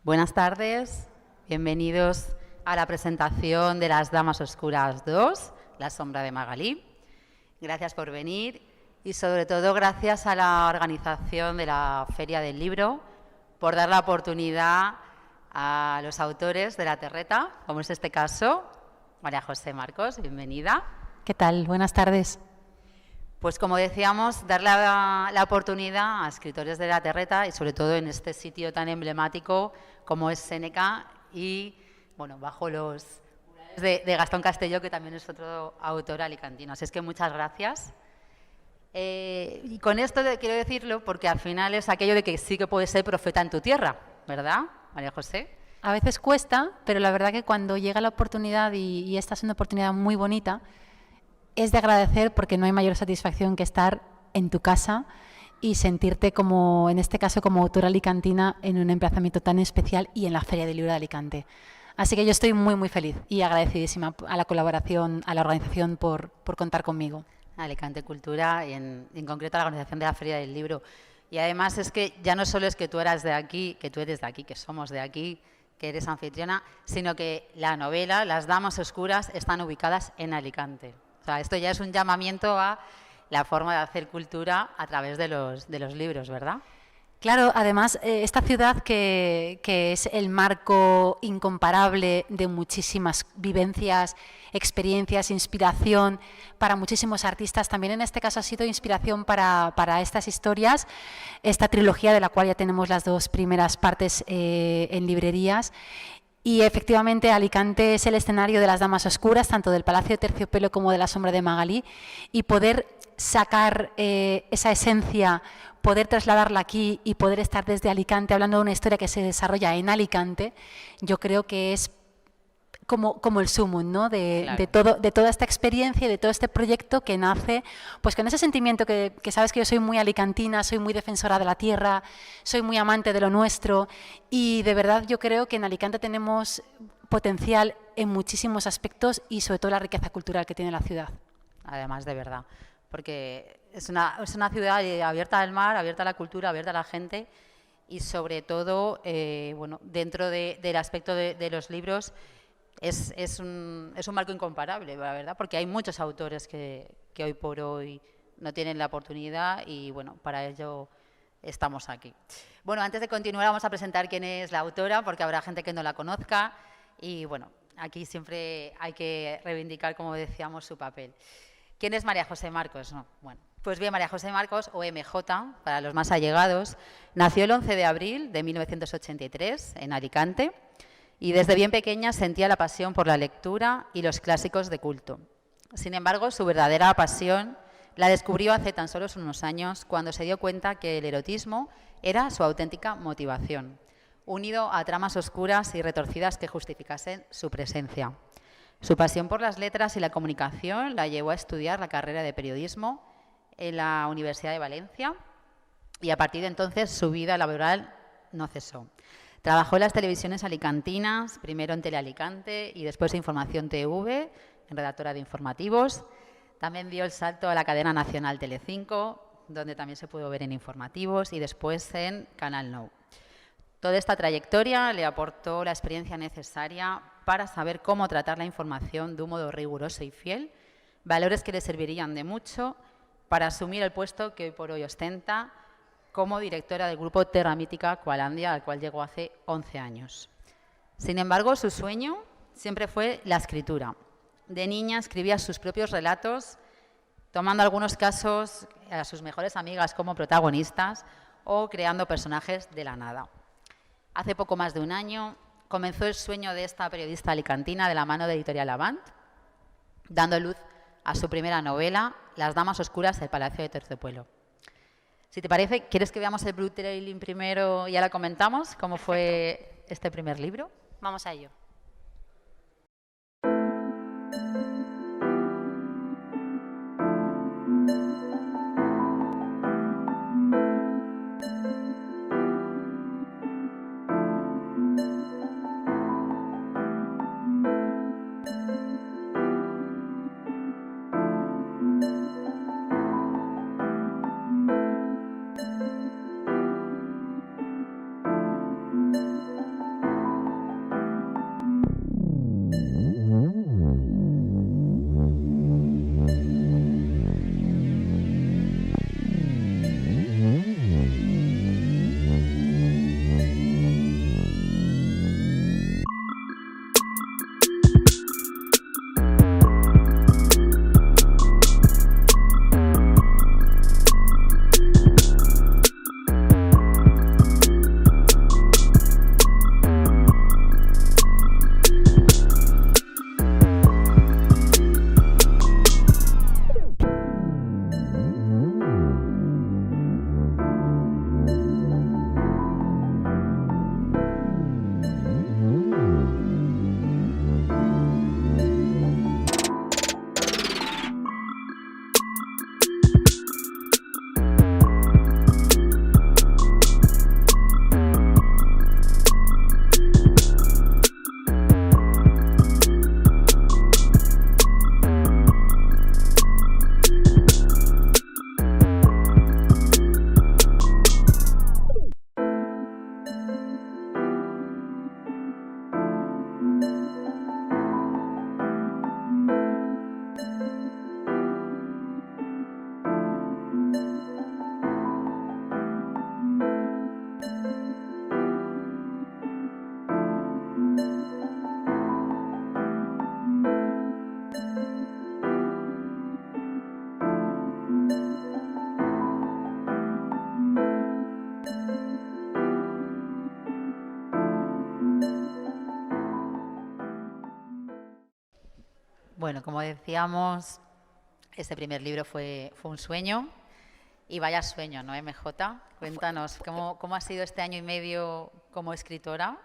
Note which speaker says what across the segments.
Speaker 1: Buenas tardes, bienvenidos a la presentación de Las Damas Oscuras 2, La sombra de Magalí. Gracias por venir y sobre todo gracias a la organización de la Feria del Libro por dar la oportunidad a los autores de La Terreta, como es este caso, María José Marcos, bienvenida.
Speaker 2: ¿Qué tal? Buenas tardes.
Speaker 1: Pues como decíamos, dar la oportunidad a escritores de La Terreta y sobre todo en este sitio tan emblemático como es Séneca y bueno, bajo los murales de Gastón Castelló, que también es otro autor alicantino. Así es que muchas gracias. Y con esto quiero decirlo porque al final es aquello de que sí que puedes ser profeta en tu tierra, ¿verdad, María José?
Speaker 2: A veces cuesta, pero la verdad que cuando llega la oportunidad y esta es una oportunidad muy bonita, es de agradecer porque no hay mayor satisfacción que estar en tu casa y sentirte como, en este caso, como autora alicantina en un emplazamiento tan especial y en la Feria del Libro de Alicante. Así que yo estoy muy, muy feliz y agradecidísima a la colaboración, a la organización por contar conmigo.
Speaker 1: Alicante Cultura y en concreto a la organización de la Feria del Libro. Y además es que ya no solo es que tú eras de aquí, que tú eres de aquí, que somos de aquí, que eres anfitriona, sino que la novela, Las Damas Oscuras, están ubicadas en Alicante. O sea, esto ya es un llamamiento a la forma de hacer cultura a través de los libros, ¿verdad?
Speaker 2: Claro, además, esta ciudad que es el marco incomparable de muchísimas vivencias, experiencias, inspiración para muchísimos artistas, también en este caso ha sido inspiración para estas historias, esta trilogía de la cual ya tenemos las dos primeras partes en librerías. Y efectivamente Alicante es el escenario de Las Damas Oscuras, tanto del Palacio de Terciopelo como de La sombra de Magalí, y poder sacar esa esencia, poder trasladarla aquí y poder estar desde Alicante hablando de una historia que se desarrolla en Alicante, yo creo que es como el sumum, ¿no? de toda esta experiencia y de todo este proyecto que nace pues con ese sentimiento que sabes que yo soy muy alicantina, soy muy defensora de la tierra, soy muy amante de lo nuestro y de verdad yo creo que en Alicante tenemos potencial en muchísimos aspectos y sobre todo la riqueza cultural que tiene la ciudad.
Speaker 1: Además, de verdad, porque es una ciudad abierta al mar, abierta a la cultura, abierta a la gente y sobre todo, bueno, dentro del aspecto de los libros, es un marco incomparable, la verdad, porque hay muchos autores que hoy por hoy no tienen la oportunidad y, bueno, para ello estamos aquí. Bueno, antes de continuar vamos a presentar quién es la autora, porque habrá gente que no la conozca y, bueno, aquí siempre hay que reivindicar, como decíamos, su papel. ¿Quién es María José Marcos? No, bueno, pues bien, María José Marcos, o MJ, para los más allegados, nació el 11 de abril de 1983 en Alicante y desde bien pequeña sentía la pasión por la lectura y los clásicos de culto. Sin embargo, su verdadera pasión la descubrió hace tan solo unos años cuando se dio cuenta que el erotismo era su auténtica motivación, unido a tramas oscuras y retorcidas que justificasen su presencia. Su pasión por las letras y la comunicación la llevó a estudiar la carrera de periodismo en la Universidad de Valencia y a partir de entonces su vida laboral no cesó. Trabajó en las televisiones alicantinas, primero en Telealicante y después en Información TV, en redactora de informativos. También dio el salto a la cadena nacional Telecinco, donde también se pudo ver en informativos y después en Canal Nou. Toda esta trayectoria le aportó la experiencia necesaria para saber cómo tratar la información de un modo riguroso y fiel, valores que le servirían de mucho para asumir el puesto que hoy por hoy ostenta como directora del grupo Terra Mítica Coalandia, al cual llegó hace 11 años. Sin embargo, su sueño siempre fue la escritura. De niña escribía sus propios relatos, tomando algunos casos a sus mejores amigas como protagonistas o creando personajes de la nada. Hace poco más de un año comenzó el sueño de esta periodista alicantina de la mano de Editorial Avant, dando luz a su primera novela, Las Damas Oscuras del Palacio de Terciopelo. Si te parece, ¿quieres que veamos el Blue Trailing primero y ya la comentamos? ¿Cómo
Speaker 2: Perfecto.
Speaker 1: Fue este primer libro?
Speaker 2: Vamos a ello.
Speaker 1: Bueno, como decíamos, este primer libro fue un sueño, y vaya sueño, ¿no, MJ? Cuéntanos, ¿cómo ha sido este año y medio como escritora?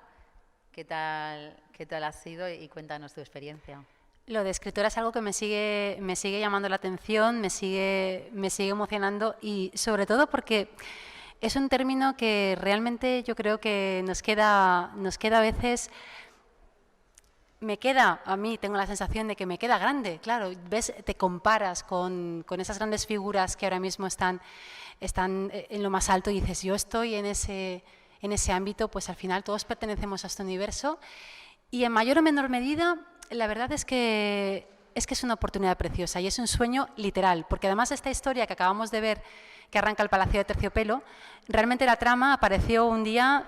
Speaker 1: ¿Qué tal ha sido? Y cuéntanos tu experiencia.
Speaker 2: Lo de escritora es algo que me sigue llamando la atención, me sigue emocionando, y sobre todo porque es un término que realmente yo creo que nos queda a veces. A mí tengo la sensación de que me queda grande, claro, ves, te comparas con esas grandes figuras que ahora mismo están en lo más alto, y dices, yo estoy en ese ámbito. Pues al final todos pertenecemos a este universo, y en mayor o menor medida la verdad es que es una oportunidad preciosa y es un sueño literal, porque además esta historia que acabamos de ver, que arranca el Palacio de Terciopelo, realmente la trama apareció un día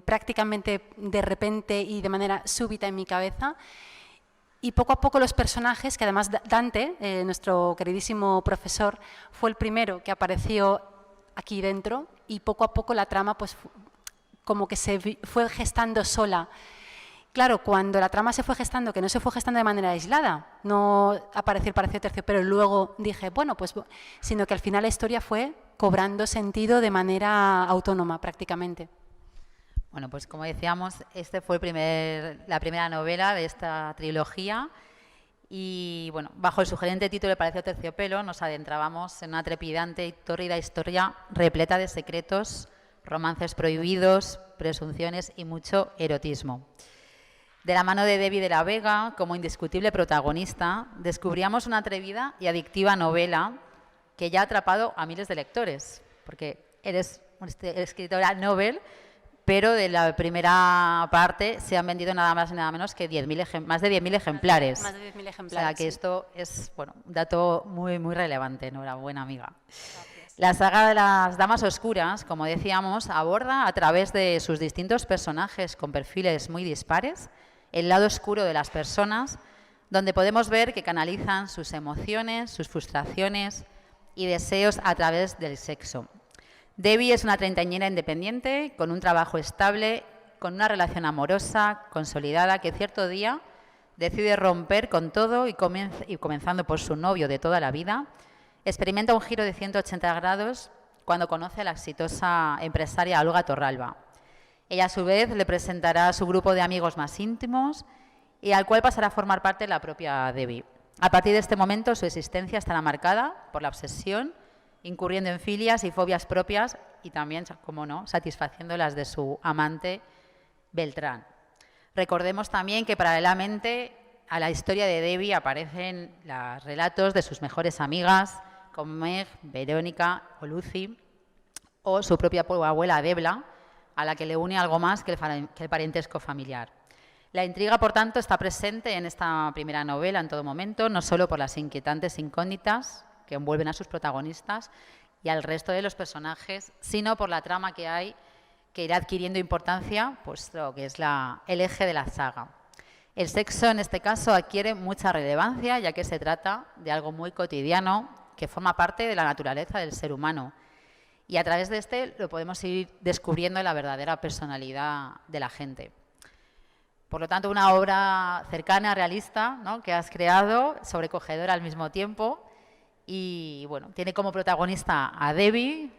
Speaker 2: prácticamente de repente y de manera súbita en mi cabeza, y poco a poco los personajes, que además Dante, nuestro queridísimo profesor, fue el primero que apareció aquí dentro, y poco a poco la trama pues como que se fue gestando sola. Claro, cuando la trama se fue gestando, que no se fue gestando de manera aislada, no apareció el Palacio de Terciopelo, pero luego dije, bueno, pues, sino que al final la historia fue cobrando sentido de manera autónoma prácticamente.
Speaker 1: Bueno, pues como decíamos, este fue la primera novela de esta trilogía, y bueno, bajo el sugerente título de Palacio de Terciopelo nos adentrábamos en una trepidante y tórrida historia repleta de secretos, romances prohibidos, presunciones y mucho erotismo. De la mano de Debbie de la Vega, como indiscutible protagonista, descubríamos una atrevida y adictiva novela que ya ha atrapado a miles de lectores, porque eres escritora novel, pero de la primera parte se han vendido nada más y nada menos que más de 10.000 ejemplares.
Speaker 2: Más de 10.000 ejemplares.
Speaker 1: O sea que
Speaker 2: sí.
Speaker 1: esto es un dato muy, muy relevante. Enhorabuena, amiga. Gracias. La saga de las Damas Oscuras, como decíamos, aborda a través de sus distintos personajes con perfiles muy dispares el lado oscuro de las personas, donde podemos ver que canalizan sus emociones, sus frustraciones y deseos a través del sexo. Debbie es una treintañera independiente, con un trabajo estable, con una relación amorosa, consolidada, que cierto día decide romper con todo y comenzando por su novio de toda la vida, experimenta un giro de 180 grados cuando conoce a la exitosa empresaria Olga Torralba. Ella, a su vez, le presentará a su grupo de amigos más íntimos y al cual pasará a formar parte la propia Debbie. A partir de este momento, su existencia estará marcada por la obsesión, incurriendo en filias y fobias propias y también, como no, satisfaciendo las de su amante Beltrán. Recordemos también que paralelamente a la historia de Debbie aparecen los relatos de sus mejores amigas, como Meg, Verónica o Lucy, o su propia abuela Debla, a la que le une algo más que el parentesco familiar. La intriga, por tanto, está presente en esta primera novela en todo momento, no solo por las inquietantes incógnitas que envuelven a sus protagonistas y al resto de los personajes, sino por la trama que hay, que irá adquiriendo importancia, puesto que es el eje de la saga. El sexo, en este caso, adquiere mucha relevancia, ya que se trata de algo muy cotidiano que forma parte de la naturaleza del ser humano. Y a través de este lo podemos ir descubriendo la verdadera personalidad de la gente. Por lo tanto, una obra cercana, realista, ¿no?, que has creado, sobrecogedora al mismo tiempo. Y bueno, tiene como protagonista a Debbie,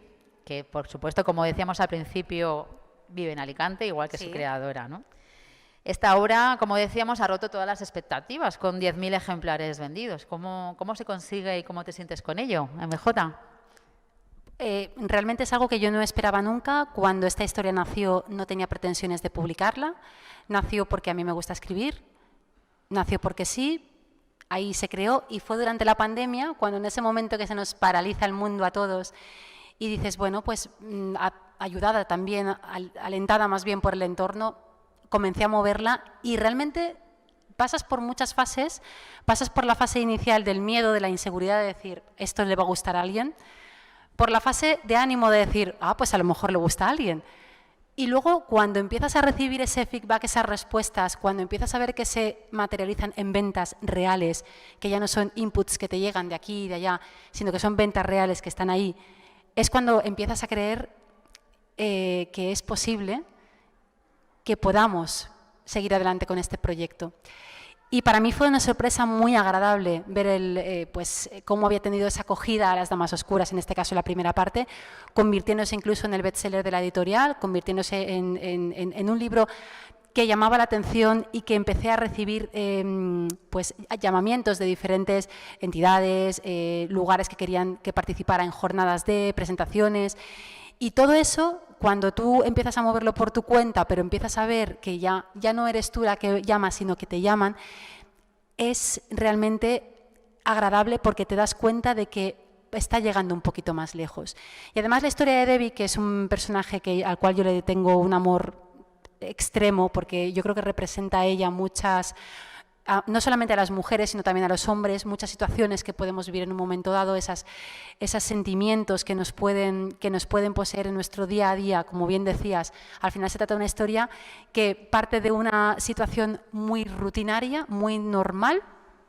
Speaker 1: que por supuesto, como decíamos al principio, vive en Alicante, igual que su creadora, ¿no? Esta obra, como decíamos, ha roto todas las expectativas, con 10.000 ejemplares vendidos. ¿Cómo se consigue y cómo te sientes con ello, MJ?
Speaker 2: Realmente es algo que yo no esperaba nunca. Cuando esta historia nació no tenía pretensiones de publicarla. Nació porque a mí me gusta escribir, nació porque sí, ahí se creó, y fue durante la pandemia, cuando en ese momento que se nos paraliza el mundo a todos y dices, bueno, pues ayudada también, alentada más bien por el entorno, comencé a moverla, y realmente pasas por muchas fases. Pasas por la fase inicial del miedo, de la inseguridad de decir, esto le va a gustar a alguien, por la fase de ánimo de decir, pues a lo mejor le gusta a alguien. Y luego, cuando empiezas a recibir ese feedback, esas respuestas, cuando empiezas a ver que se materializan en ventas reales, que ya no son inputs que te llegan de aquí y de allá, sino que son ventas reales que están ahí, es cuando empiezas a creer que es posible que podamos seguir adelante con este proyecto. Y para mí fue una sorpresa muy agradable ver cómo había tenido esa acogida a Las Damas Oscuras, en este caso la primera parte, convirtiéndose incluso en el bestseller de la editorial, convirtiéndose en un libro que llamaba la atención y que empecé a recibir llamamientos de diferentes entidades, lugares que querían que participara en jornadas de presentaciones. Y todo eso, cuando tú empiezas a moverlo por tu cuenta, pero empiezas a ver que ya no eres tú la que llamas, sino que te llaman, es realmente agradable porque te das cuenta de que está llegando un poquito más lejos. Y además la historia de Debbie, que es un personaje al cual yo le tengo un amor extremo, porque yo creo que representa a ella no solamente a las mujeres, sino también a los hombres, muchas situaciones que podemos vivir en un momento dado, esos sentimientos que nos pueden poseer en nuestro día a día, como bien decías. Al final se trata de una historia que parte de una situación muy rutinaria, muy normal,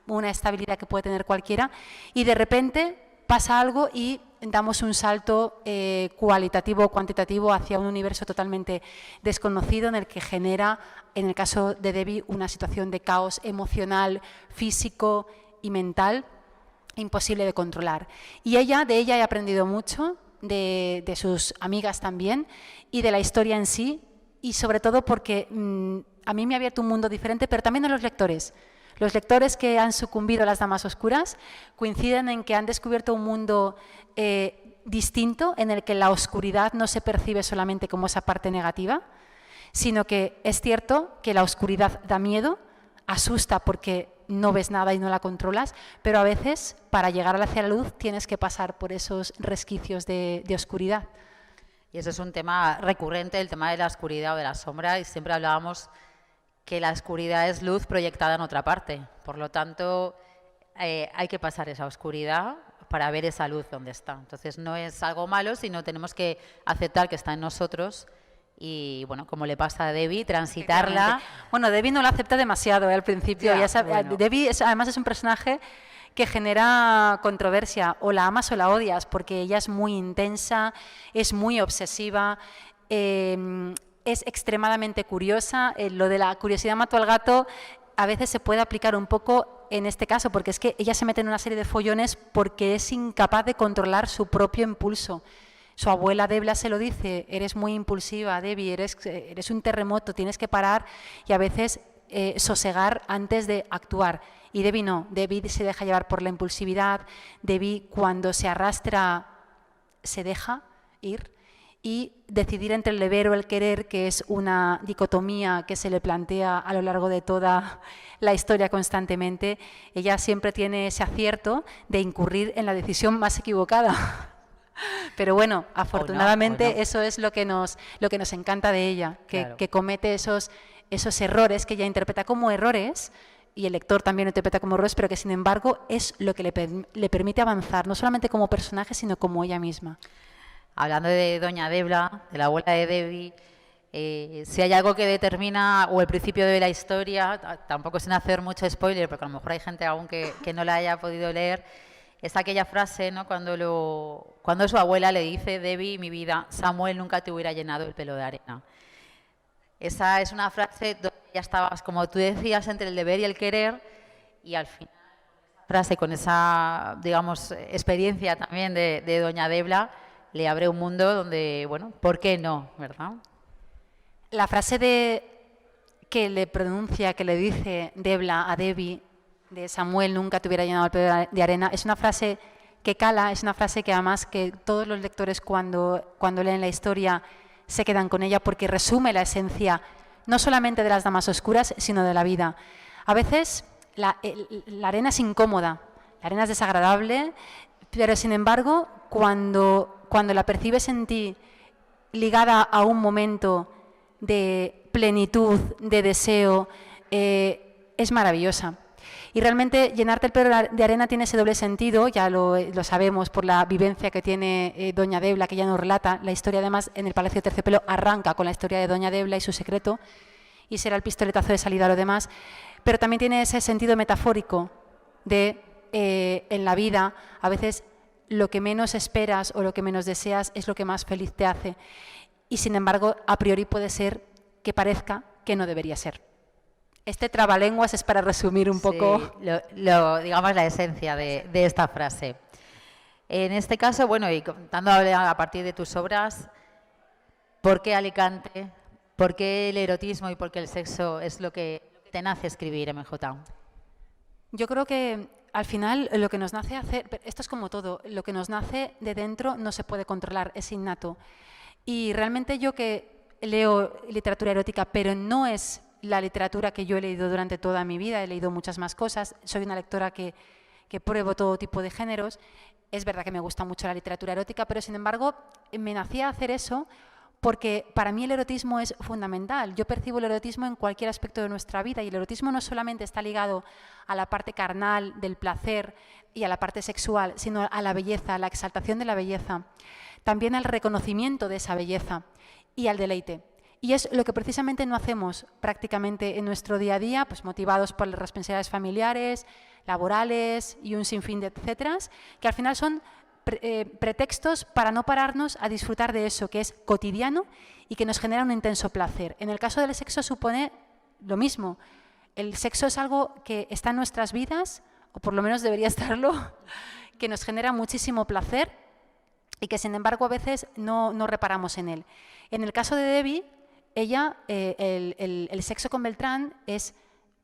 Speaker 2: una estabilidad que puede tener cualquiera, y de repente pasa algo y damos un salto cualitativo o cuantitativo hacia un universo totalmente desconocido en el que genera, en el caso de Debbie, una situación de caos emocional, físico y mental imposible de controlar. Y de ella he aprendido mucho, de sus amigas también, y de la historia en sí, y sobre todo porque a mí me ha abierto un mundo diferente, pero también a los lectores. Los lectores que han sucumbido a Las Damas Oscuras coinciden en que han descubierto un mundo distinto, en el que la oscuridad no se percibe solamente como esa parte negativa, sino que es cierto que la oscuridad da miedo, asusta porque no ves nada y no la controlas, pero a veces para llegar hacia la luz tienes que pasar por esos resquicios de oscuridad.
Speaker 1: Y eso es un tema recurrente, el tema de la oscuridad o de la sombra, y siempre hablábamos que la oscuridad es luz proyectada en otra parte. Por lo tanto, hay que pasar esa oscuridad para ver esa luz donde está. Entonces, no es algo malo, sino tenemos que aceptar que está en nosotros y, bueno, como le pasa a Debbie, transitarla.
Speaker 2: Bueno, Debbie no la acepta demasiado al principio. Bueno. Debbie además es un personaje que genera controversia. O la amas o la odias, porque ella es muy intensa, es muy obsesiva, es extremadamente curiosa. Lo de la curiosidad mató al gato a veces se puede aplicar un poco en este caso, porque es que ella se mete en una serie de follones porque es incapaz de controlar su propio impulso. Su abuela Debla se lo dice: eres muy impulsiva, Debbie, eres un terremoto, tienes que parar y a veces sosegar antes de actuar. Y Debbie no, Debbie se deja llevar por la impulsividad, Debbie cuando se arrastra se deja ir. Y decidir entre el deber o el querer, que es una dicotomía que se le plantea a lo largo de toda la historia constantemente, ella siempre tiene ese acierto de incurrir en la decisión más equivocada. Pero bueno, afortunadamente o no. Eso es lo que nos encanta de ella, que comete esos errores que ella interpreta como errores, y el lector también lo interpreta como errores, pero que sin embargo es lo que le permite avanzar, no solamente como personaje, sino como ella misma.
Speaker 1: Hablando de Doña Debla, de la abuela de Debbie, si hay algo que determina, o el principio de la historia, tampoco sin hacer mucho spoiler, porque a lo mejor hay gente aún que no la haya podido leer, es aquella frase, ¿no? Cuando su abuela le dice: Debbie, mi vida, Samuel nunca te hubiera llenado el pelo de arena. Esa es una frase donde ya estabas, como tú decías, entre el deber y el querer, y al final, frase con esa, digamos, experiencia también de Doña Debla, le abre un mundo donde, bueno, ¿por qué no?, ¿verdad?
Speaker 2: La frase que le dice Debla a Debbie, de Samuel nunca te hubiera llenado el pelo de arena, es una frase que cala, es una frase que además que todos los lectores cuando leen la historia se quedan con ella, porque resume la esencia no solamente de Las Damas Oscuras, sino de la vida. A veces la arena es incómoda, la arena es desagradable, pero sin embargo, cuando la percibes en ti ligada a un momento de plenitud, de deseo, es maravillosa. Y realmente llenarte el pelo de arena tiene ese doble sentido, ya lo sabemos por la vivencia que tiene Doña Debla, que ya nos relata. La historia, además, en el Palacio de Terciopelo arranca con la historia de Doña Debla y su secreto, y será el pistoletazo de salida a lo demás. Pero también tiene ese sentido metafórico de, en la vida, a veces lo que menos esperas o lo que menos deseas es lo que más feliz te hace. Y sin embargo, a priori puede ser que parezca que no debería ser. Este trabalenguas es para resumir un poco.
Speaker 1: Digamos, la esencia de esta frase. En este caso, bueno, y contando a partir de tus obras, ¿por qué Alicante? ¿Por qué el erotismo y por qué el sexo es lo que te nace escribir, MJ?
Speaker 2: Yo creo que al final lo que nos nace hacer, esto es como todo, lo que nos nace de dentro no se puede controlar, es innato. Y realmente yo que leo literatura erótica, pero no es la literatura que yo he leído durante toda mi vida, he leído muchas más cosas, soy una lectora que pruebo todo tipo de géneros, es verdad que me gusta mucho la literatura erótica, pero sin embargo me nacía hacer eso porque para mí el erotismo es fundamental. Yo percibo el erotismo en cualquier aspecto de nuestra vida y el erotismo no solamente está ligado a la parte carnal, del placer y a la parte sexual, sino a la belleza, a la exaltación de la belleza, también al reconocimiento de esa belleza y al deleite. Y es lo que precisamente no hacemos prácticamente en nuestro día a día, pues motivados por las responsabilidades familiares, laborales y un sinfín de etcéteras, que al final son pretextos para no pararnos a disfrutar de eso que es cotidiano y que nos genera un intenso placer. En el caso del sexo supone lo mismo. El sexo es algo que está en nuestras vidas, o por lo menos debería estarlo, que nos genera muchísimo placer y que sin embargo a veces no reparamos en él. En el caso de Debbie, ella, el sexo con Beltrán es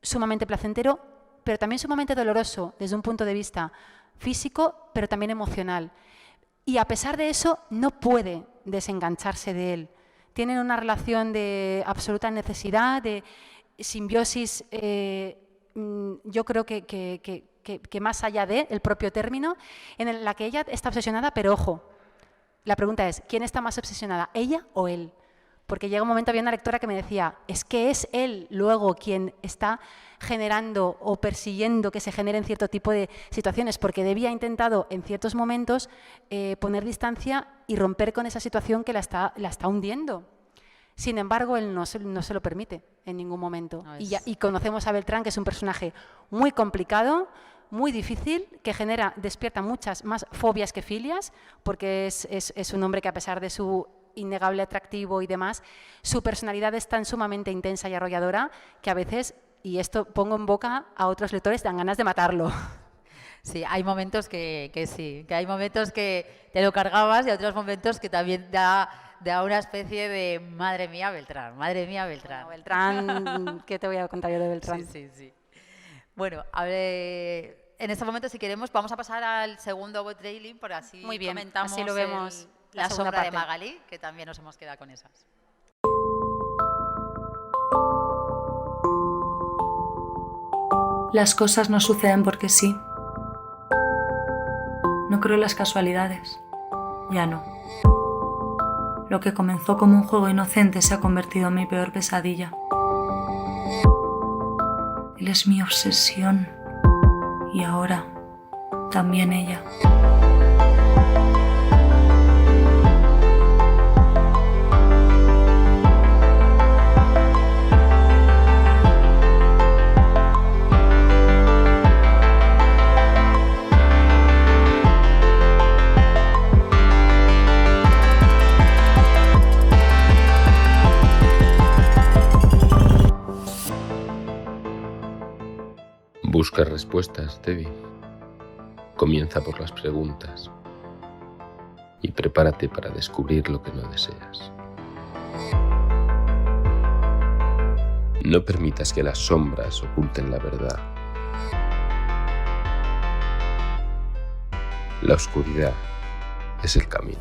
Speaker 2: sumamente placentero, pero también sumamente doloroso desde un punto de vista físico, pero también emocional. Y a pesar de eso, no puede desengancharse de él. Tienen una relación de absoluta necesidad, de simbiosis, yo creo que más allá del propio término, en la que ella está obsesionada, pero ojo, la pregunta es, ¿quién está más obsesionada, ella o él? Porque llega un momento, había una lectora que me decía, es que es él luego quien está generando o persiguiendo que se generen cierto tipo de situaciones, porque Debbie ha intentado en ciertos momentos poner distancia y romper con esa situación que la está hundiendo. Sin embargo, él no se lo permite en ningún momento. Y conocemos a Beltrán, que es un personaje muy complicado, muy difícil, que despierta muchas más fobias que filias, porque es un hombre que a pesar de su innegable atractivo y demás, su personalidad es tan sumamente intensa y arrolladora que a veces, y esto pongo en boca a otros lectores, dan ganas de matarlo.
Speaker 1: Sí, hay momentos que sí, que hay momentos que te lo cargabas y otros momentos que también da una especie de madre mía Beltrán. Bueno,
Speaker 2: Beltrán, ¿qué te voy a contar yo de Beltrán?
Speaker 1: Sí. Bueno, a ver, en este momento, si queremos, vamos a pasar al segundo botrailing, porque así
Speaker 2: muy bien,
Speaker 1: comentamos
Speaker 2: así lo vemos
Speaker 1: la sombra de Magalí, que también nos hemos quedado con esas.
Speaker 3: Las cosas no suceden porque sí. No creo en las casualidades. Ya no. Lo que comenzó como un juego inocente se ha convertido en mi peor pesadilla. Él es mi obsesión. Y ahora, también ella.
Speaker 4: Busca respuestas, Debbie. Comienza por las preguntas y prepárate para descubrir lo que no deseas. No permitas que las sombras oculten la verdad. La oscuridad es el camino.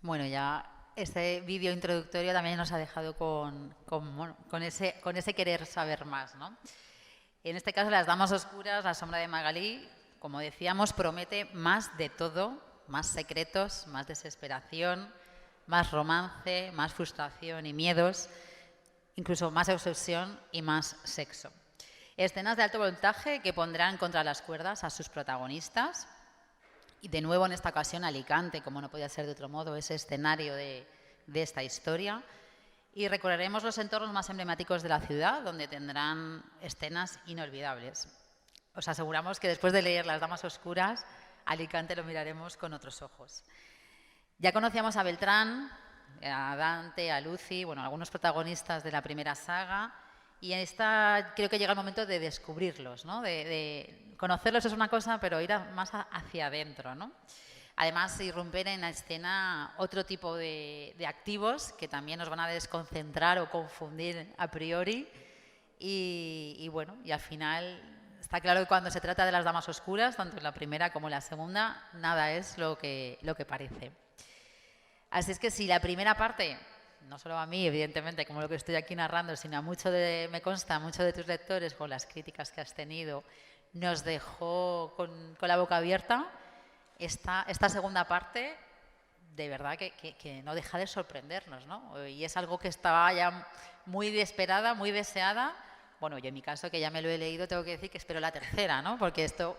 Speaker 1: Bueno, ya este vídeo introductorio también nos ha dejado con ese querer saber más, ¿no? En este caso, Las damas oscuras, La sombra de Magalí, como decíamos, promete más de todo, más secretos, más desesperación, más romance, más frustración y miedos, incluso más obsesión y más sexo. Escenas de alto voltaje que pondrán contra las cuerdas a sus protagonistas, Y de nuevo en esta ocasión Alicante, como no podía ser de otro modo, es escenario de esta historia. Y recorreremos los entornos más emblemáticos de la ciudad, donde tendrán escenas inolvidables. Os aseguramos que después de leer Las Damas Oscuras, Alicante lo miraremos con otros ojos. Ya conocíamos a Beltrán, a Dante, a Lucy, bueno, algunos protagonistas de la primera saga, y en esta creo que llega el momento de descubrirlos, ¿no? De conocerlos es una cosa, pero ir más hacia adentro, ¿no? Además, irrumpen en la escena otro tipo de activos que también nos van a desconcentrar o confundir a priori. Y bueno, y al final está claro que cuando se trata de Las Damas Oscuras, tanto en la primera como en la segunda, nada es lo que parece. Así es que si la primera parte, no solo a mí, evidentemente, como lo que estoy aquí narrando, sino a me consta, mucho de tus lectores, con las críticas que has tenido, nos dejó con la boca abierta, esta segunda parte, de verdad que no deja de sorprendernos, ¿no? Y es algo que estaba ya muy esperada, muy deseada. Bueno, yo en mi caso, que ya me lo he leído, tengo que decir que espero la tercera, ¿no? Porque esto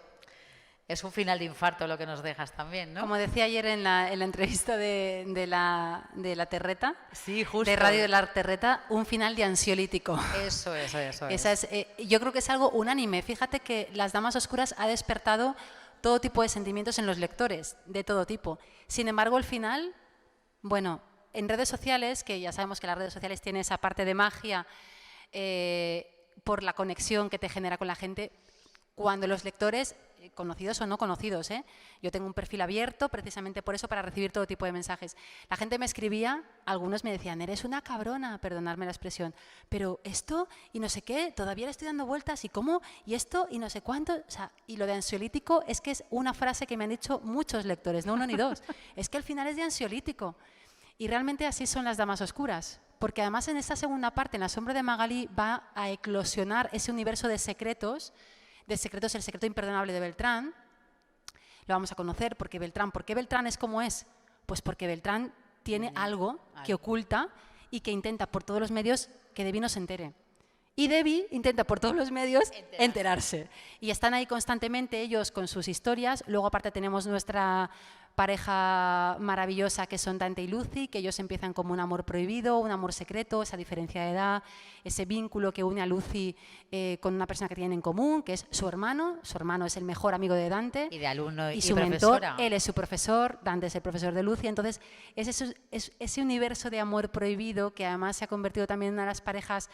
Speaker 1: es un final de infarto lo que nos dejas también, ¿no?
Speaker 2: Como decía ayer en la entrevista de la Terreta,
Speaker 1: sí, justo.
Speaker 2: de Radio de la Terreta, un final de ansiolítico.
Speaker 1: Eso es.
Speaker 2: Yo creo que es algo unánime. Fíjate que Las Damas Oscuras ha despertado todo tipo de sentimientos en los lectores, de todo tipo. Sin embargo, el final, bueno, en redes sociales, que ya sabemos que las redes sociales tienen esa parte de magia por la conexión que te genera con la gente, cuando los lectores, conocidos o no conocidos, yo tengo un perfil abierto precisamente por eso, para recibir todo tipo de mensajes. La gente me escribía, algunos me decían, eres una cabrona, perdonadme la expresión, pero esto y no sé qué, todavía le estoy dando vueltas, y cómo, y esto y no sé cuánto. O sea, y lo de ansiolítico es que es una frase que me han dicho muchos lectores, no uno ni dos, es que al final es de ansiolítico. Y realmente así son Las Damas Oscuras, porque además en esta segunda parte, en La Sombra de Magalí, va a eclosionar ese universo de secretos, el secreto imperdonable de Beltrán. Lo vamos a conocer porque Beltrán, ¿por qué Beltrán es como es? Pues porque Beltrán tiene algo que oculta y que intenta por todos los medios que Debbie no se entere. Y Debbie intenta por todos los medios enterarse. Y están ahí constantemente ellos con sus historias. Luego aparte tenemos nuestra pareja maravillosa que son Dante y Lucy, que ellos empiezan como un amor prohibido, un amor secreto, esa diferencia de edad, ese vínculo que une a Lucy con una persona que tienen en común, que es su hermano. Su hermano es el mejor amigo de Dante.
Speaker 1: Y de alumno y
Speaker 2: su
Speaker 1: profesora.
Speaker 2: mentor, él es su profesor, Dante es el profesor de Lucy. Entonces, es ese universo de amor prohibido que además se ha convertido también en una de las parejas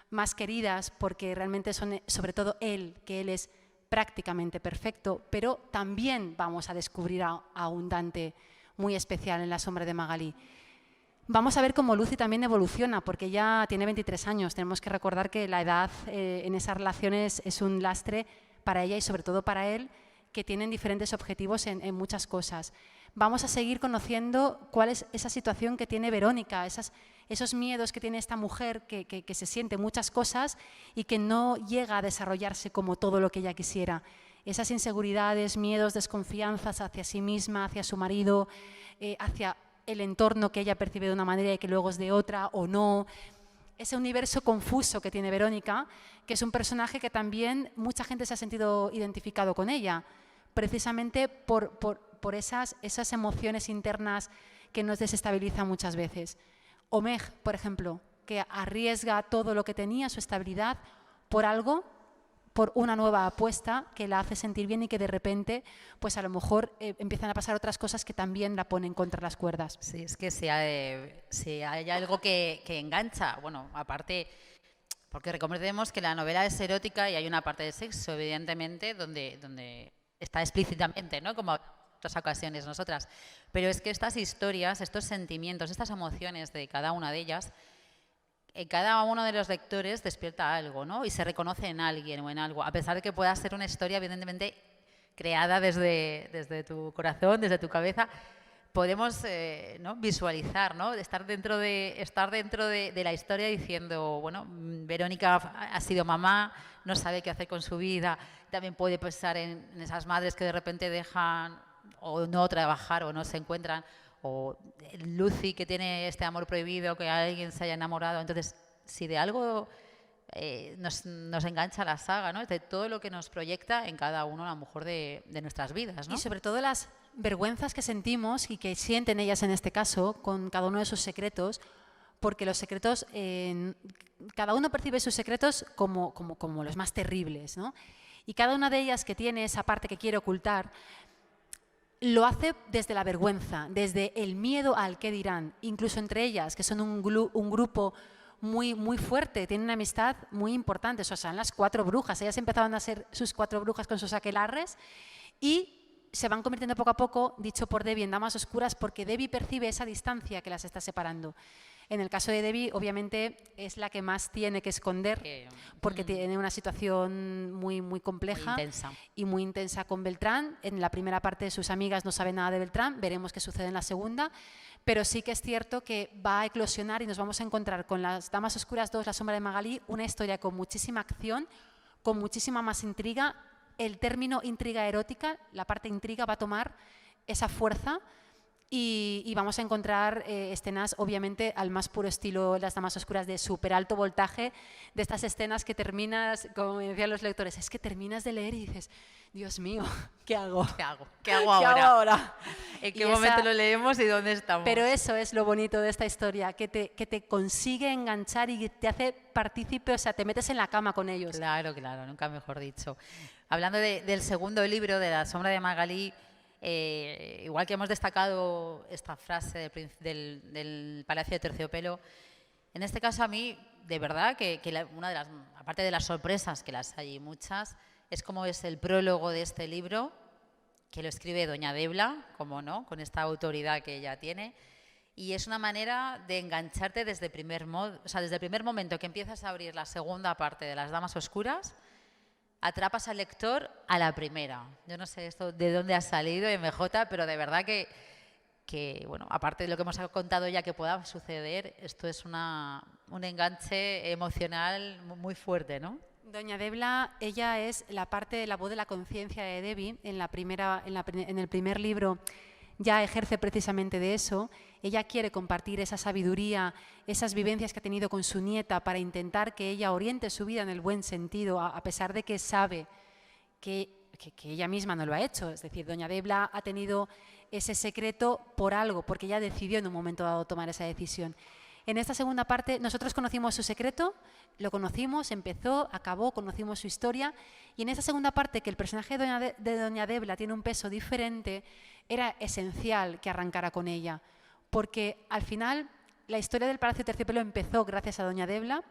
Speaker 2: más queridas, porque realmente son, sobre todo él, que él es prácticamente perfecto, pero también vamos a descubrir a un Dante muy especial en La Sombra de Magalí. Vamos a ver cómo Lucy también evoluciona, porque ya tiene 23 años. Tenemos que recordar que la edad en esas relaciones es un lastre para ella y sobre todo para él, que tienen diferentes objetivos en muchas cosas. Vamos a seguir conociendo cuál es esa situación que tiene Verónica, esos miedos que tiene esta mujer que se siente muchas cosas y que no llega a desarrollarse como todo lo que ella quisiera. Esas inseguridades, miedos, desconfianzas hacia sí misma, hacia su marido, hacia el entorno que ella percibe de una manera y que luego es de otra o no. Ese universo confuso que tiene Verónica, que es un personaje que también mucha gente se ha sentido identificado con ella, precisamente por esas emociones internas que nos desestabilizan muchas veces. Omeg, por ejemplo, que arriesga todo lo que tenía, su estabilidad, por algo, por una nueva apuesta que la hace sentir bien y que de repente, pues a lo mejor empiezan a pasar otras cosas que también la ponen contra las cuerdas.
Speaker 1: Sí, es que si hay algo que engancha, bueno, aparte, porque recordemos que la novela es erótica y hay una parte de sexo, evidentemente, donde está explícitamente, ¿no? Como otras ocasiones nosotras. Pero es que estas historias, estos sentimientos, estas emociones de cada una de ellas, cada uno de los lectores despierta algo, ¿no? Y se reconoce en alguien o en algo, a pesar de que pueda ser una historia evidentemente creada desde tu corazón, desde tu cabeza. Podemos ¿no? visualizar, ¿no? estar dentro de la historia diciendo, bueno, Verónica ha sido mamá, no sabe qué hacer con su vida. También puede pensar en esas madres que de repente dejan o no trabajar o no se encuentran, o Lucy que tiene este amor prohibido, que alguien se haya enamorado. Entonces, si de algo nos engancha la saga, ¿no? De todo lo que nos proyecta en cada uno, a lo mejor, de nuestras vidas, ¿no?
Speaker 2: Y sobre todo las vergüenzas que sentimos y que sienten ellas en este caso con cada uno de sus secretos, porque los secretos, cada uno percibe sus secretos como los más terribles, ¿no? Y cada una de ellas que tiene esa parte que quiere ocultar, lo hace desde la vergüenza, desde el miedo al qué dirán, incluso entre ellas, que son un grupo muy, muy fuerte, tienen una amistad muy importante, o sea, son las 4 brujas, ellas empezaron a ser sus 4 brujas con sus aquelarres y se van convirtiendo poco a poco, dicho por Debbie, en damas oscuras, porque Debbie percibe esa distancia que las está separando. En el caso de Debbie, obviamente, es la que más tiene que esconder, porque tiene una situación muy, muy compleja y muy intensa con Beltrán. En la primera parte, sus amigas no saben nada de Beltrán, veremos qué sucede en la segunda, pero sí que es cierto que va a eclosionar y nos vamos a encontrar con Las Damas Oscuras 2, La Sombra de Magalí, una historia con muchísima acción, con muchísima más intriga. El término intriga erótica, la parte intriga va a tomar esa fuerza y vamos a encontrar escenas, obviamente, al más puro estilo Las Damas Oscuras, de súper alto voltaje, de estas escenas que terminas, como me decían los lectores, es que terminas de leer y dices, Dios mío, ¿qué hago?
Speaker 1: ¿Qué hago? ¿Qué hago ahora?
Speaker 2: ¿Qué hago ahora?
Speaker 1: ¿En qué momento lo leemos y dónde estamos?
Speaker 2: Pero eso es lo bonito de esta historia, que te consigue enganchar y te hace partícipe, o sea, te metes en la cama con ellos.
Speaker 1: Claro, claro, nunca mejor dicho. Hablando del segundo libro, de La Sombra de Magalí, igual que hemos destacado esta frase del Palacio de Terciopelo, en este caso a mí, de verdad, que una de las, aparte de las sorpresas, que las hay muchas, es como es el prólogo de este libro, que lo escribe doña Debla, como no, con esta autoridad que ella tiene, y es una manera de engancharte desde el primer momento que empiezas a abrir la segunda parte de Las Damas Oscuras, atrapas al lector a la primera. Yo no sé esto de dónde ha salido MJ, pero de verdad que bueno, aparte de lo que hemos contado ya que pueda suceder, esto es un enganche emocional muy fuerte, ¿no?
Speaker 2: Doña Debla, ella es la parte de la voz de la conciencia de Debbie. En el primer libro ya ejerce precisamente de eso. Ella quiere compartir esa sabiduría, esas vivencias que ha tenido con su nieta para intentar que ella oriente su vida en el buen sentido, a pesar de que sabe que ella misma no lo ha hecho. Es decir, doña Debla ha tenido ese secreto por algo, porque ella decidió en un momento dado tomar esa decisión. En esta segunda parte nosotros conocimos su secreto, lo conocimos, empezó, acabó, conocimos su historia, y en esta segunda parte, que el personaje de doña Debla tiene un peso diferente, era esencial que arrancara con ella, porque al final la historia del Palacio de Terciopelo empezó gracias a doña Debla,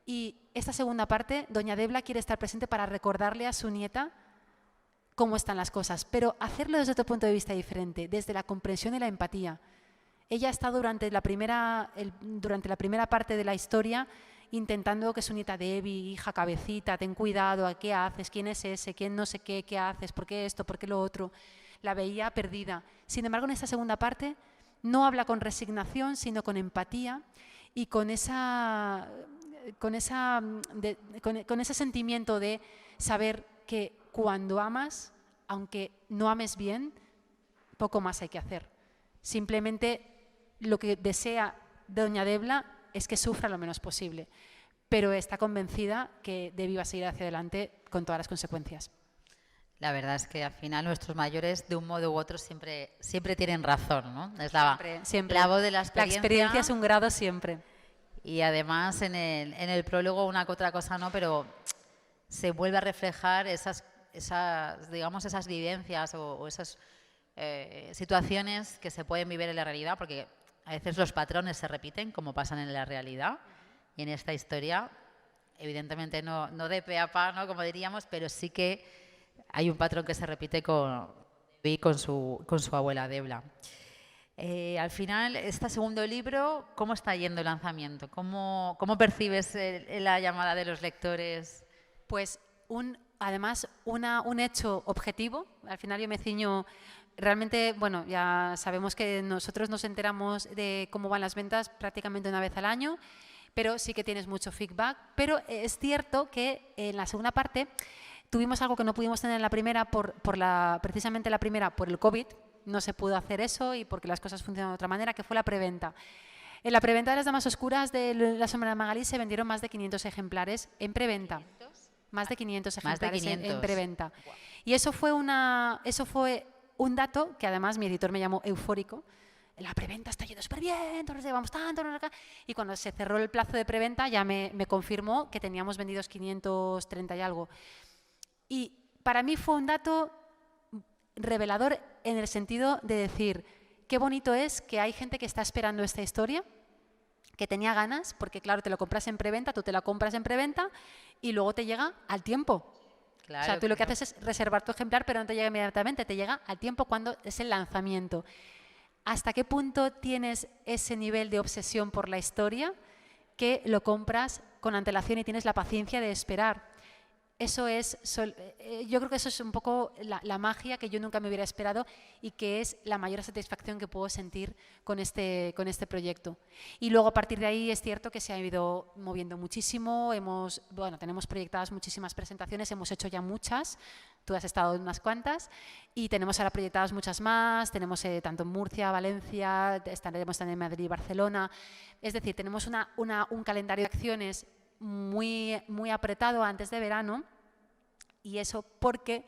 Speaker 2: y esta segunda parte, doña Debla quiere estar presente para recordarle a su nieta cómo están las cosas, pero hacerlo desde otro punto de vista diferente, desde la comprensión y la empatía. Ella está durante la primera parte de la historia intentando que su nieta Debbie, hija cabecita, ten cuidado, ¿qué haces? ¿Quién es ese? ¿Quién no sé qué? ¿Qué haces? ¿Por qué esto? ¿Por qué lo otro? La veía perdida. Sin embargo, en esta segunda parte no habla con resignación, sino con empatía y con ese sentimiento de saber que cuando amas, aunque no ames bien, poco más hay que hacer. Simplemente lo que desea doña Debla es que sufra lo menos posible, pero está convencida que Debbie va a seguir hacia adelante con todas las consecuencias.
Speaker 1: La verdad es que al final nuestros mayores, de un modo u otro, siempre tienen razón, ¿no? Es
Speaker 2: siempre.
Speaker 1: La voz de la experiencia.
Speaker 2: La experiencia es un grado siempre.
Speaker 1: Y además en el prólogo, una que otra cosa no, pero se vuelve a reflejar esas vivencias o esas situaciones que se pueden vivir en la realidad, porque a veces los patrones se repiten como pasan en la realidad, y en esta historia evidentemente no de pe a pa, ¿no?, como diríamos, pero sí que hay un patrón que se repite con su abuela Debla. Al final, este segundo libro, ¿cómo está yendo el lanzamiento? ¿Cómo percibes la llamada de los lectores?
Speaker 2: Pues además un hecho objetivo. Al final yo me ciño. Realmente, bueno, ya sabemos que nosotros nos enteramos de cómo van las ventas prácticamente una vez al año, pero sí que tienes mucho feedback. Pero es cierto que en la segunda parte tuvimos algo que no pudimos tener en la primera, precisamente la primera por el COVID, no se pudo hacer eso y porque las cosas funcionan de otra manera, que fue la preventa. En la preventa de Las Damas Oscuras de La Sombra de Magalí se vendieron más de 500 ejemplares en preventa. Más de 500 ejemplares en preventa. Wow. Y eso fue un dato que además mi editor me llamó eufórico. La preventa está yendo súper bien, nos llevamos tanto, y cuando se cerró el plazo de preventa ya me confirmó que teníamos vendidos 530 y algo. Y para mí fue un dato revelador en el sentido de decir, qué bonito es que hay gente que está esperando esta historia, que tenía ganas, porque claro, te lo compras en preventa, tú te la compras en preventa y luego te llega al tiempo. Claro, o sea, tú lo que haces es reservar tu ejemplar, pero no te llega inmediatamente, te llega al tiempo cuando es el lanzamiento. ¿Hasta qué punto tienes ese nivel de obsesión por la historia que lo compras con antelación y tienes la paciencia de esperar? Eso es, yo creo que eso es un poco la magia que yo nunca me hubiera esperado y que es la mayor satisfacción que puedo sentir con este proyecto. Y luego a partir de ahí es cierto que se ha ido moviendo muchísimo, tenemos proyectadas muchísimas presentaciones, hemos hecho ya muchas, tú has estado en unas cuantas y tenemos ahora proyectadas muchas más, tenemos tanto en Murcia, Valencia, estaremos también en Madrid y Barcelona, es decir, tenemos un calendario de acciones muy, muy apretado antes de verano y eso porque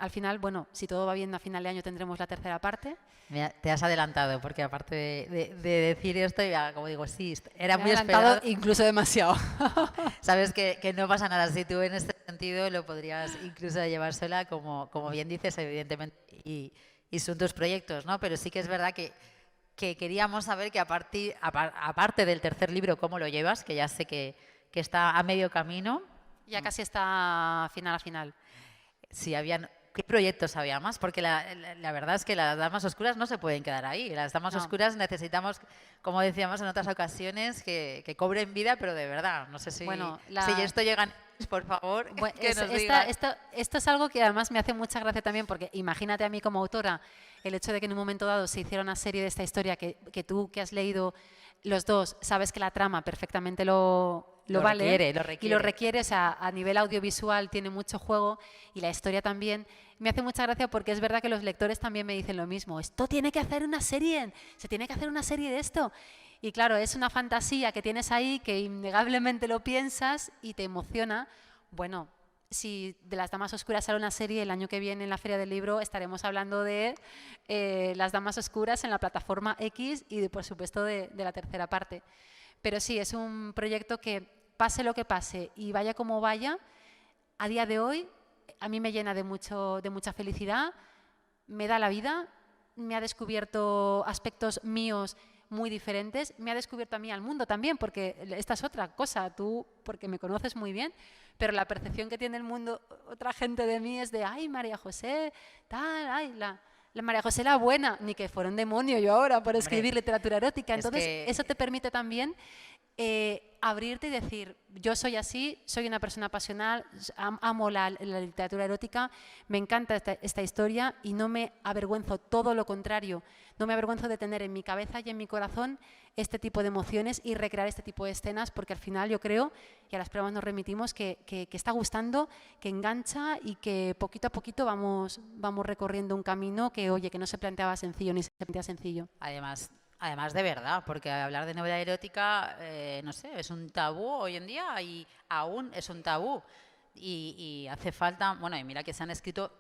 Speaker 2: al final, bueno, si todo va bien a final de año tendremos la tercera parte.
Speaker 1: Mira, te has adelantado porque aparte de decir esto, ya, como digo, sí, era muy
Speaker 2: adelantado
Speaker 1: esperado.
Speaker 2: Incluso demasiado.
Speaker 1: Sabes que no pasa nada, si tú en este sentido lo podrías incluso llevar sola, como bien dices, evidentemente, y son tus proyectos, ¿no? Pero sí que es verdad que queríamos saber que aparte del tercer libro, ¿cómo lo llevas? Que ya sé que está a medio camino.
Speaker 2: Ya casi está final a final.
Speaker 1: Sí, ¿qué proyectos había más? Porque la verdad es que las Damas Oscuras no se pueden quedar ahí. Las Damas Oscuras necesitamos, como decíamos en otras ocasiones, que cobren vida, pero de verdad. No sé si esto llega, por favor, que nos digan.
Speaker 2: Esto es algo que además me hace mucha gracia también, porque imagínate a mí como autora el hecho de que en un momento dado se hiciera una serie de esta historia que tú que has leído los dos sabes que la trama perfectamente lo vale y lo requiere, o sea, a nivel audiovisual tiene mucho juego y la historia también. Me hace mucha gracia porque es verdad que los lectores también me dicen lo mismo, esto tiene que hacer una serie, se tiene que hacer una serie de esto. Y claro, es una fantasía que tienes ahí que innegablemente lo piensas y te emociona. Bueno, si de Las Damas Oscuras sale una serie, el año que viene en la Feria del Libro estaremos hablando de Las Damas Oscuras en la plataforma X y por supuesto de la tercera parte. Pero sí, es un proyecto que pase lo que pase y vaya como vaya, a día de hoy a mí me llena de mucha felicidad, me da la vida, me ha descubierto aspectos míos muy diferentes, me ha descubierto a mí al mundo también, porque esta es otra cosa, tú porque me conoces muy bien, pero la percepción que tiene el mundo, otra gente de mí es de, ay, María José, tal, ay, la María José la buena, ni que fuera un demonio yo ahora por escribir literatura erótica. Entonces, eso te permite también abrirte y decir, yo soy así, soy una persona pasional, amo la literatura erótica, me encanta esta historia y no me avergüenzo, todo lo contrario, no me avergüenzo de tener en mi cabeza y en mi corazón este tipo de emociones y recrear este tipo de escenas, porque al final yo creo, y a las pruebas nos remitimos, que está gustando, que engancha y que poquito a poquito vamos recorriendo un camino que, oye, que no se planteaba sencillo ni se plantea sencillo.
Speaker 1: Además de verdad, porque hablar de novela erótica, no sé, es un tabú hoy en día y aún es un tabú. Y hace falta, bueno, y mira que se han escrito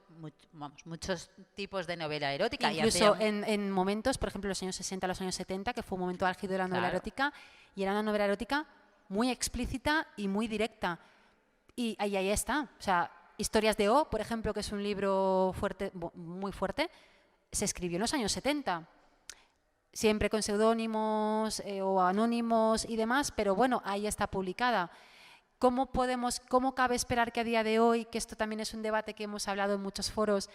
Speaker 1: muchos tipos de novela erótica.
Speaker 2: Incluso en momentos, por ejemplo, los años 60, los años 70, que fue un momento álgido de la novela erótica, y era una novela erótica muy explícita y muy directa. Y ahí está. O sea, Historias de O, por ejemplo, que es un libro muy fuerte, se escribió en los años 70. Siempre con seudónimos o anónimos y demás, pero bueno, ahí está publicada. ¿Cómo cabe esperar que a día de hoy, que esto también es un debate que hemos hablado en muchos foros,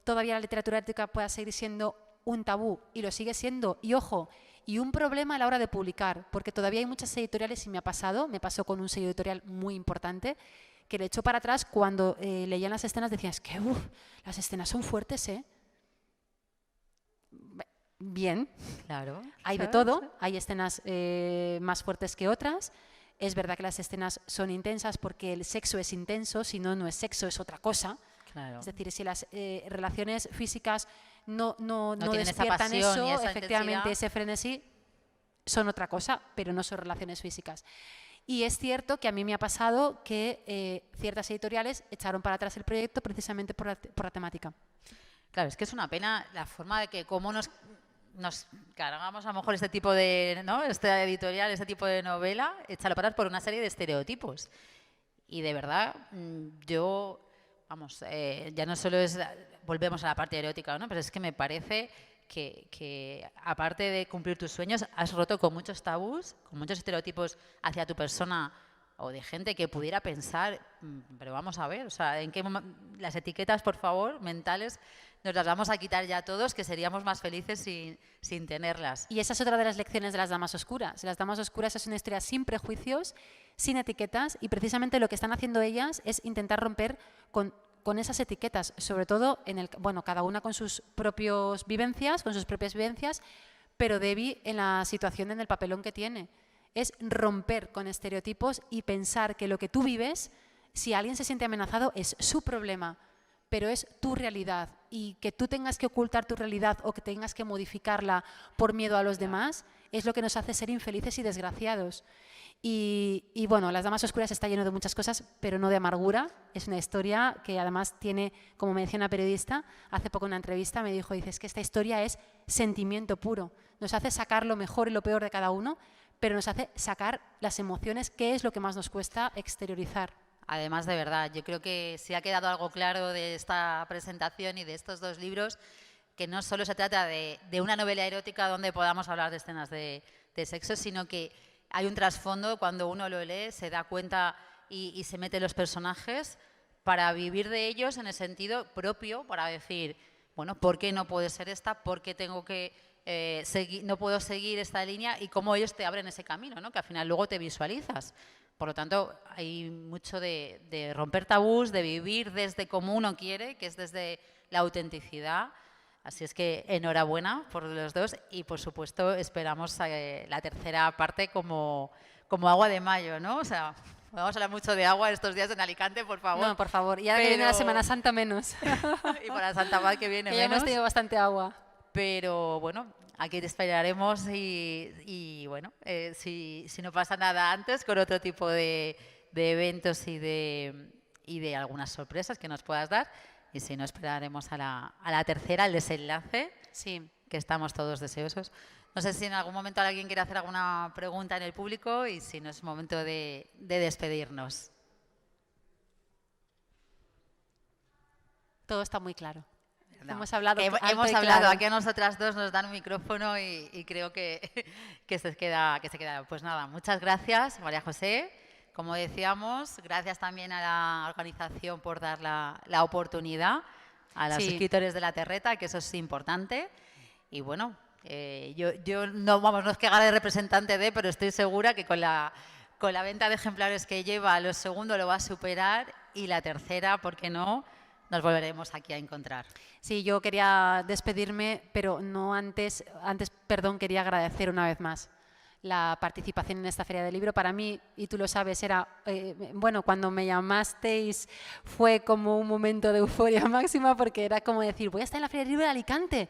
Speaker 2: todavía la literatura erótica pueda seguir siendo un tabú? Y lo sigue siendo, y ojo, y un problema a la hora de publicar, porque todavía hay muchas editoriales, y me pasó con un sello editorial muy importante, que le echó para atrás cuando leían las escenas, decían, es que las escenas son fuertes, ¿eh? Bien,
Speaker 1: claro,
Speaker 2: hay de todo, hay escenas más fuertes que otras. Es verdad que las escenas son intensas porque el sexo es intenso, si no, no es sexo, es otra cosa.
Speaker 1: Claro.
Speaker 2: Es decir, si las relaciones físicas no
Speaker 1: tienen
Speaker 2: despiertan
Speaker 1: esa pasión
Speaker 2: eso,
Speaker 1: y esa
Speaker 2: efectivamente
Speaker 1: intensidad.
Speaker 2: ese frenesí, son otra cosa, pero no son relaciones físicas. Y es cierto que a mí me ha pasado que ciertas editoriales echaron para atrás el proyecto precisamente por la temática.
Speaker 1: Claro, es que es una pena la forma de que cómo nos cargamos a lo mejor este tipo de, ¿no? Esta editorial, este tipo de novela, echarlo para atrás por una serie de estereotipos. Y de verdad, yo, vamos, ya no solo es, volvemos a la parte erótica, ¿no? Pero es que me parece que aparte de cumplir tus sueños, has roto con muchos tabús, con muchos estereotipos hacia tu persona o de gente que pudiera pensar, pero vamos a ver, o sea, en qué las etiquetas, por favor, mentales, nos las vamos a quitar ya todos, que seríamos más felices sin tenerlas.
Speaker 2: Y esa es otra de las lecciones de las Damas Oscuras. Las Damas Oscuras es una historia sin prejuicios, sin etiquetas, y precisamente lo que están haciendo ellas es intentar romper con esas etiquetas, sobre todo, cada una con sus propias vivencias, pero Debbie en la situación, en el papelón que tiene. Es romper con estereotipos y pensar que lo que tú vives, si alguien se siente amenazado, es su problema, pero es tu realidad. Y que tú tengas que ocultar tu realidad o que tengas que modificarla por miedo a los demás, es lo que nos hace ser infelices y desgraciados. Y bueno, Las Damas Oscuras está lleno de muchas cosas, pero no de amargura. Es una historia que además tiene, como me decía una periodista, hace poco en una entrevista me dijo, es que esta historia es sentimiento puro. Nos hace sacar lo mejor y lo peor de cada uno, pero nos hace sacar las emociones, que es lo que más nos cuesta exteriorizar.
Speaker 1: Además, de verdad, yo creo que sí ha quedado algo claro de esta presentación y de estos dos libros, que no solo se trata de una novela erótica donde podamos hablar de escenas de sexo, sino que hay un trasfondo, cuando uno lo lee, se da cuenta y se mete en los personajes para vivir de ellos en el sentido propio, para decir, bueno, ¿por qué no puede ser esta? ¿Por qué tengo que no puedo seguir esta línea? Y cómo ellos te abren ese camino, ¿no? Que al final luego te visualizas. Por lo tanto, hay mucho de romper tabús, de vivir desde como uno quiere, que es desde la autenticidad. Así es que enhorabuena por los dos y, por supuesto, esperamos la tercera parte como agua de mayo, ¿no? O sea, vamos a hablar mucho de agua estos días en Alicante, por favor.
Speaker 2: No, por favor. Y ahora que viene la Semana Santa, menos.
Speaker 1: Y para Santa Paz que viene
Speaker 2: que
Speaker 1: menos.
Speaker 2: Ya hemos tenido bastante agua.
Speaker 1: Pero bueno, aquí te esperaremos y bueno, si no pasa nada antes, con otro tipo de eventos y de algunas sorpresas que nos puedas dar. Y si no, esperaremos a la tercera, el desenlace,
Speaker 2: sí,
Speaker 1: que estamos todos deseosos. No sé si en algún momento alguien quiere hacer alguna pregunta en el público y si no es momento de despedirnos.
Speaker 2: Todo está muy claro.
Speaker 1: No.
Speaker 2: Hemos hablado
Speaker 1: claro. Aquí a nosotras dos nos dan un micrófono y creo que se queda. Pues nada, muchas gracias, María José. Como decíamos, gracias también a la organización por dar la oportunidad a los escritores de La Terreta, que eso es importante. Y bueno, yo no es que haga de representante de, pero estoy segura que con la venta de ejemplares que lleva, los segundos lo va a superar y la tercera, ¿por qué no?, nos volveremos aquí a encontrar.
Speaker 2: Sí, yo quería despedirme, pero no antes, quería agradecer una vez más la participación en esta Feria del Libro. Para mí, y tú lo sabes, era, cuando me llamasteis fue como un momento de euforia máxima, porque era como decir, voy a estar en la Feria del Libro de Alicante,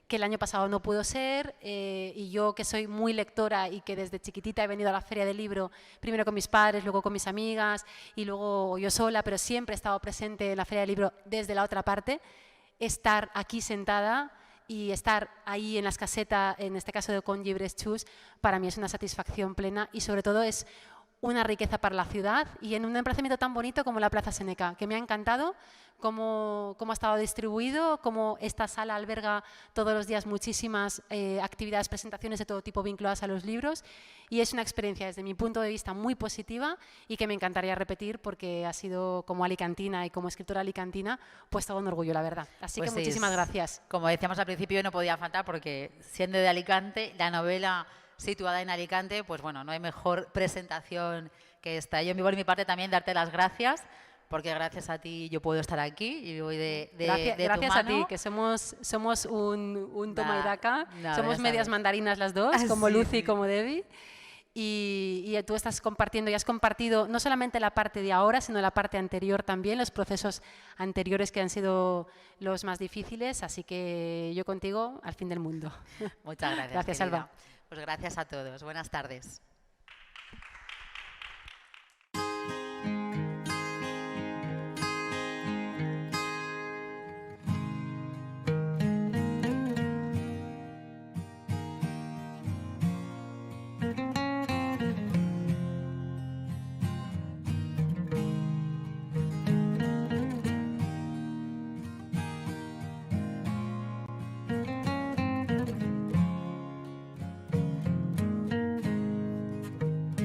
Speaker 2: que el año pasado no pudo ser, y yo, que soy muy lectora y que desde chiquitita he venido a la Feria del Libro, primero con mis padres, luego con mis amigas y luego yo sola, pero siempre he estado presente en la Feria del Libro desde la otra parte, estar aquí sentada y estar ahí en las casetas, en este caso de Con Llibres Xus, para mí es una satisfacción plena y sobre todo es una riqueza para la ciudad y en un emplazamiento tan bonito como la Plaza Seneca, que me ha encantado cómo ha estado distribuido, cómo esta sala alberga todos los días muchísimas actividades, presentaciones de todo tipo vinculadas a los libros y es una experiencia desde mi punto de vista muy positiva y que me encantaría repetir porque ha sido, como alicantina y como escritora alicantina, pues todo un orgullo, la verdad. Así que muchísimas gracias.
Speaker 1: Como decíamos al principio, no podía faltar porque siendo de Alicante, la novela situada en Alicante, pues bueno, no hay mejor presentación que esta. Yo, por mi parte, también darte las gracias, porque gracias a ti yo puedo estar aquí y voy de
Speaker 2: gracias
Speaker 1: tu
Speaker 2: a ti, que somos un toma y daca, somos medias mandarinas las dos, como
Speaker 1: sí,
Speaker 2: Lucy y como Debbie. Y tú estás compartiendo y has compartido no solamente la parte de ahora, sino la parte anterior también, los procesos anteriores que han sido los más difíciles, así que yo contigo al fin del mundo.
Speaker 1: Muchas gracias.
Speaker 2: Gracias,
Speaker 1: querida.
Speaker 2: Alba.
Speaker 1: Pues gracias a todos. Buenas tardes.